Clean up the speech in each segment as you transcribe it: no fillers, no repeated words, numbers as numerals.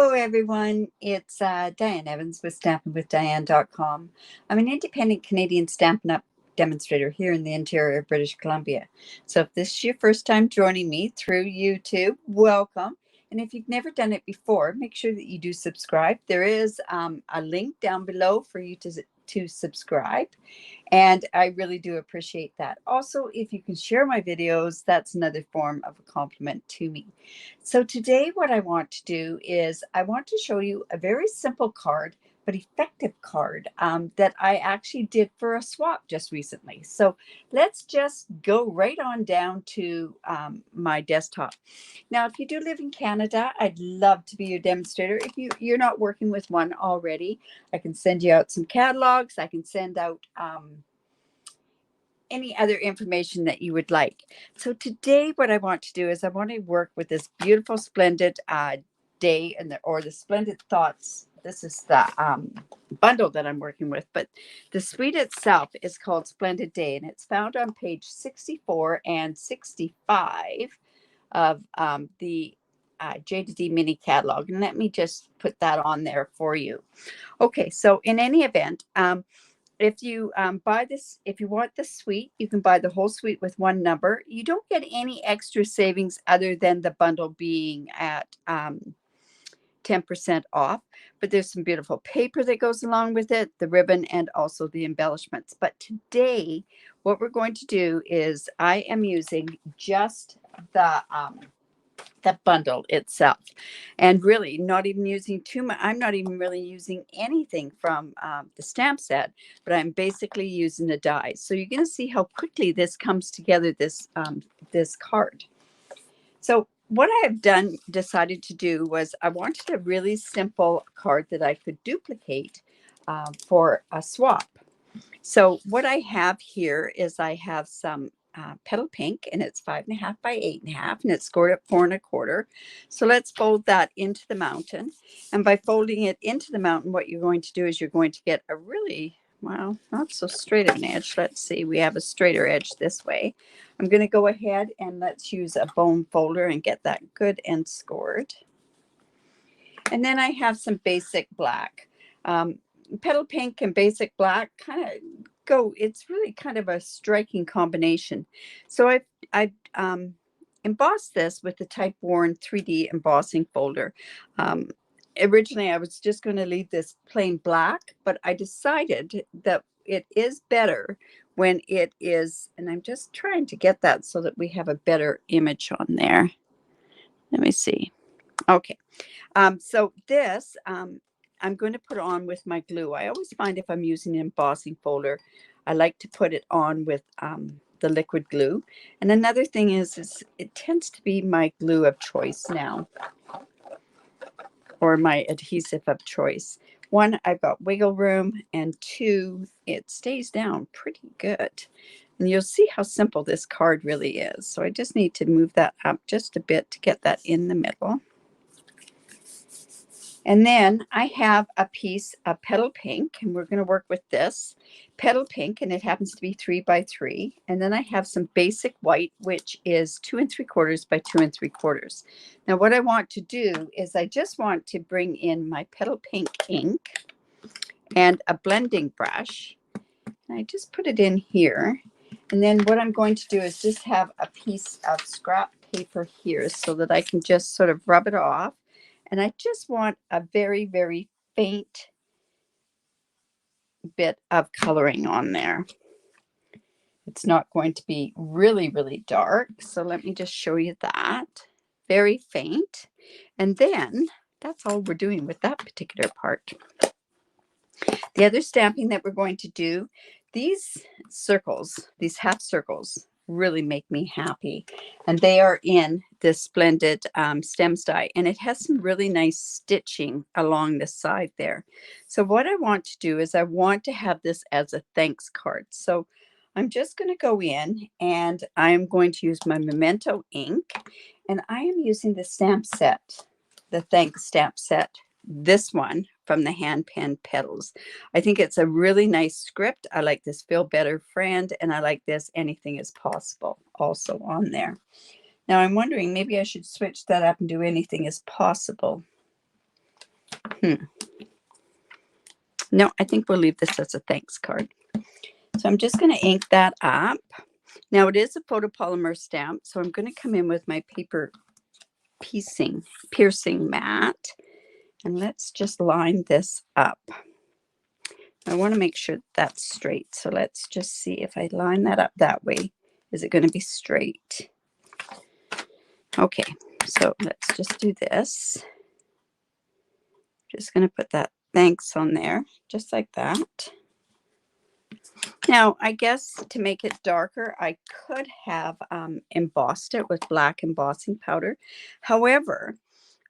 Hello, everyone. It's Diane Evans with stampinwithdiane.com. I'm an independent Canadian Stampin' Up demonstrator here in the interior of British Columbia. So if this is your first time joining me through YouTube, welcome. And if you've never done it before, make sure that you do subscribe. There is a link down below for you to subscribe. And I really do appreciate that. Also, if you can share my videos, that's another form of a compliment to me. So today what I want to do is I want to show you a very simple card, but effective card that I actually did for a swap just recently. So let's just go right on down to my desktop. Now, if you do live in Canada, I'd love to be your demonstrator. If you're not working with one already, I can send you out some catalogs. I can send out any other information that you would like. So today what I want to do is I want to work with this beautiful Splendid day or the Splendid Thoughts. This is the bundle that I'm working with, but the suite itself is called Splendid Day, and it's found on page 64 and 65 of the J2D mini catalog. And let me just put that on there for you. Okay, so in any event, if you buy this, if you want the suite, you can buy the whole suite with one number. You don't get any extra savings other than the bundle being at 10% off, but there's some beautiful paper that goes along with it, the ribbon, and also the embellishments. But today, what we're going to do is I am using just the bundle itself, and really not even using too much. I'm not even really using anything from the stamp set, but I'm basically using the dies. So you're going to see how quickly this comes together, this card. So what I have decided to do was I wanted a really simple card that I could duplicate for a swap. So what I have here is I have some petal pink, and it's 5.5 by 8.5, and it's scored at 4 1/4. So let's fold that into the mountain. And by folding it into the mountain, what you're going to do is you're going to get a really, well, not so straight of an edge. Let's see, we have a straighter edge this way. I'm going to go ahead and let's use a bone folder and get that good and scored. And then I have some basic black. Petal pink and basic black kind of it's really kind of a striking combination. So I've embossed this with the Type Worn 3D embossing folder. Originally, I was just going to leave this plain black, but I decided that it is better when it is, and I'm just trying to get that so that we have a better image on there. Let me see. Okay. So this, I'm going to put on with my glue. I always find if I'm using an embossing folder, I like to put it on with the liquid glue. And another thing is it tends to be my glue of choice now, or my adhesive of choice. One, I've got wiggle room, and two, it stays down pretty good. And you'll see how simple this card really is. So I just need to move that up just a bit to get that in the middle. And then I have a piece of petal pink, and we're going to work with this petal pink, and it happens to be 3 by 3. And then I have some basic white, which is 2 3/4 by 2 3/4. Now, what I want to do is I just want to bring in my petal pink ink and a blending brush. And I just put it in here. And then what I'm going to do is just have a piece of scrap paper here so that I can just sort of rub it off. And I just want a very, very faint bit of coloring on there. It's not going to be really, really dark. So let me just show you that. Very faint. And then that's all we're doing with that particular part. The other stamping that we're going to do, these circles, these half circles, really make me happy, and they are in this Splendid stems die, and it has some really nice stitching along the side there. So what I want to do is I want to have this as a thanks card. So I'm just going to go in and I'm going to use my Memento ink, and I am using the stamp set, the thanks stamp set, this one from the Hand Pen Petals. I think it's a really nice script. I like this Feel Better Friend, and I like this Anything is Possible also on there. Now I'm wondering maybe I should switch that up and do Anything is Possible. No, I think we'll leave this as a thanks card. So I'm just going to ink that up. Now it is a photopolymer stamp, so I'm going to come in with my paper piercing mat, and let's just line this up. I want to make sure that's straight, so let's just see if I line that up that way. Is it going to be straight? Okay, so let's just do this. Just going to put that thanks on there, just like that. Now, I guess to make it darker, I could have embossed it with black embossing powder. However,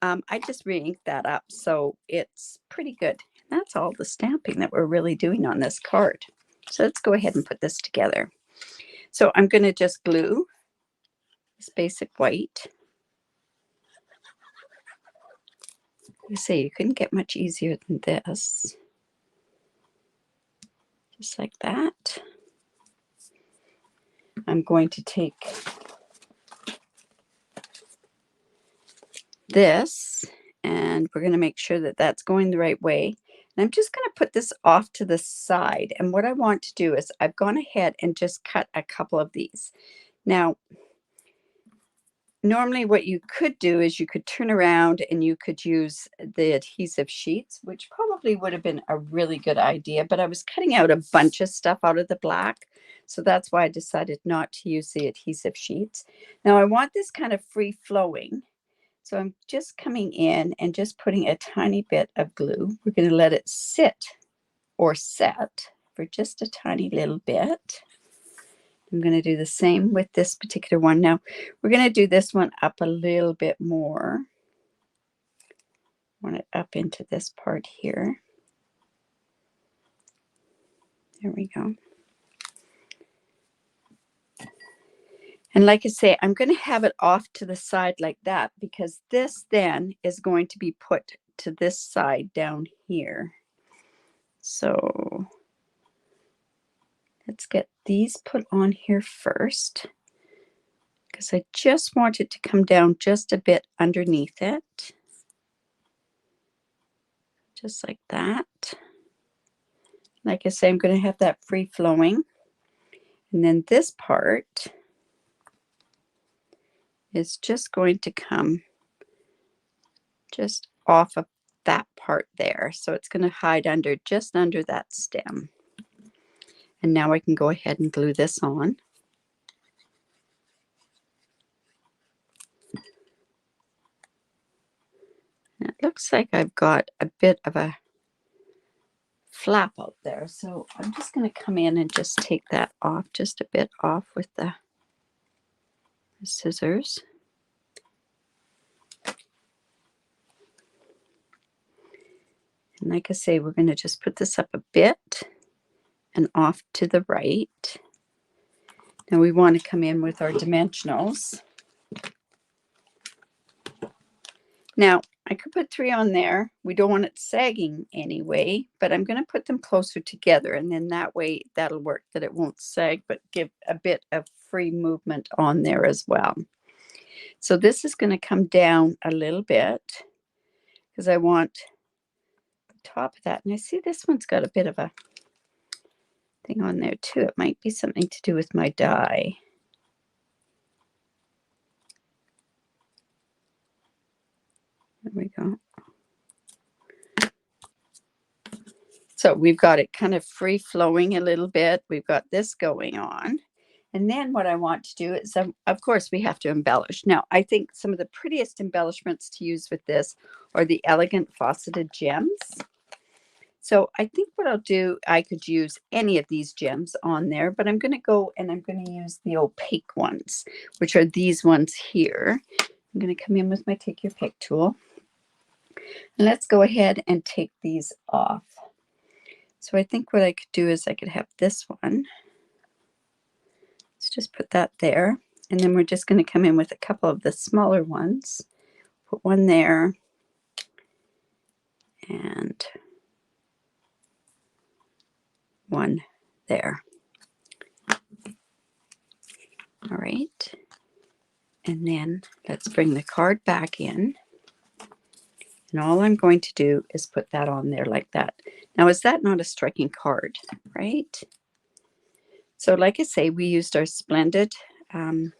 I just re-inked that up, so it's pretty good. That's all the stamping that we're really doing on this card. So let's go ahead and put this together. So I'm going to just glue this basic white. You say you couldn't get much easier than this. Just like that. I'm going to take this, and we're going to make sure that that's going the right way. And I'm just going to put this off to the side. And what I want to do is I've gone ahead and just cut a couple of these. Now, normally what you could do is you could turn around and you could use the adhesive sheets, which probably would have been a really good idea, but I was cutting out a bunch of stuff out of the black. So that's why I decided not to use the adhesive sheets. Now I want this kind of free flowing. So I'm just coming in and just putting a tiny bit of glue. We're going to let it sit or set for just a tiny little bit. I'm going to do the same with this particular one. Now, we're going to do this one up a little bit more. I want it up into this part here. There we go. And like I say, I'm going to have it off to the side like that, because this then is going to be put to this side down here. So let's get these put on here first, because I just want it to come down just a bit underneath it. Just like that. Like I say, I'm going to have that free flowing. And then this part is just going to come just off of that part there. So it's going to hide under, just under that stem. And now I can go ahead and glue this on. And it looks like I've got a bit of a flap out there. So I'm just going to come in and just take that off, just a bit off with the scissors. And like I say, we're going to just put this up a bit and off to the right. Now we want to come in with our dimensionals. Now, I could put 3 on there. We don't want it sagging anyway, but I'm going to put them closer together, and then that way that'll work, that it won't sag, but give a bit of free movement on there as well. So this is going to come down a little bit because I want the top of that. And I see this one's got a bit of a thing on there too. It might be something to do with my die. There we go. So we've got it kind of free flowing a little bit. We've got this going on. And then what I want to do is, of course, we have to embellish. Now, I think some of the prettiest embellishments to use with this are the elegant faceted gems. So I think what I'll do, I could use any of these gems on there, but I'm going to go and I'm going to use the opaque ones, which are these ones here. I'm going to come in with my Take Your Pick tool. And let's go ahead and take these off. So I think what I could do is I could have this one. Let's just put that there. And then we're just going to come in with a couple of the smaller ones. Put one there. And one there. All right. And then let's bring the card back in. And all I'm going to do is put that on there like that. Now, is that not a striking card, right? So like I say, we used our Splendid, I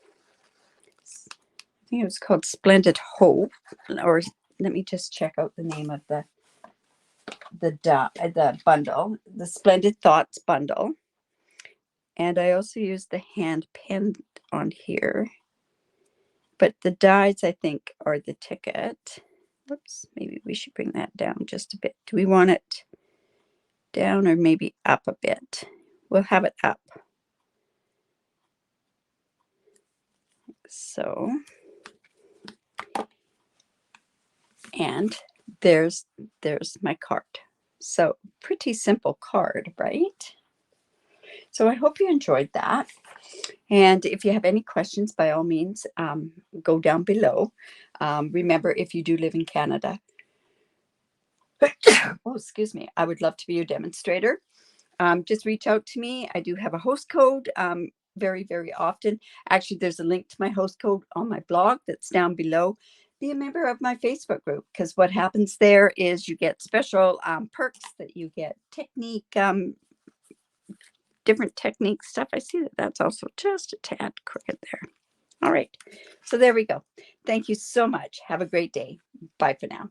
think it was called Splendid Hope, or let me just check out the name of the bundle, the Splendid Thoughts bundle. And I also used the hand pen on here. But the dies, I think, are the ticket. Whoops, maybe we should bring that down just a bit. Do we want it down or maybe up a bit? We'll have it up. So, and there's my card. So pretty simple card, right? So I hope you enjoyed that. And if you have any questions, by all means, go down below. Remember, if you do live in Canada, oh, excuse me, I would love to be your demonstrator. Just reach out to me. I do have a host code very, very often. Actually, there's a link to my host code on my blog that's down below. Be a member of my Facebook group, because what happens there is you get special perks, that you get technique, different technique stuff. I see that that's also just a tad crooked there. All right. So there we go. Thank you so much. Have a great day. Bye for now.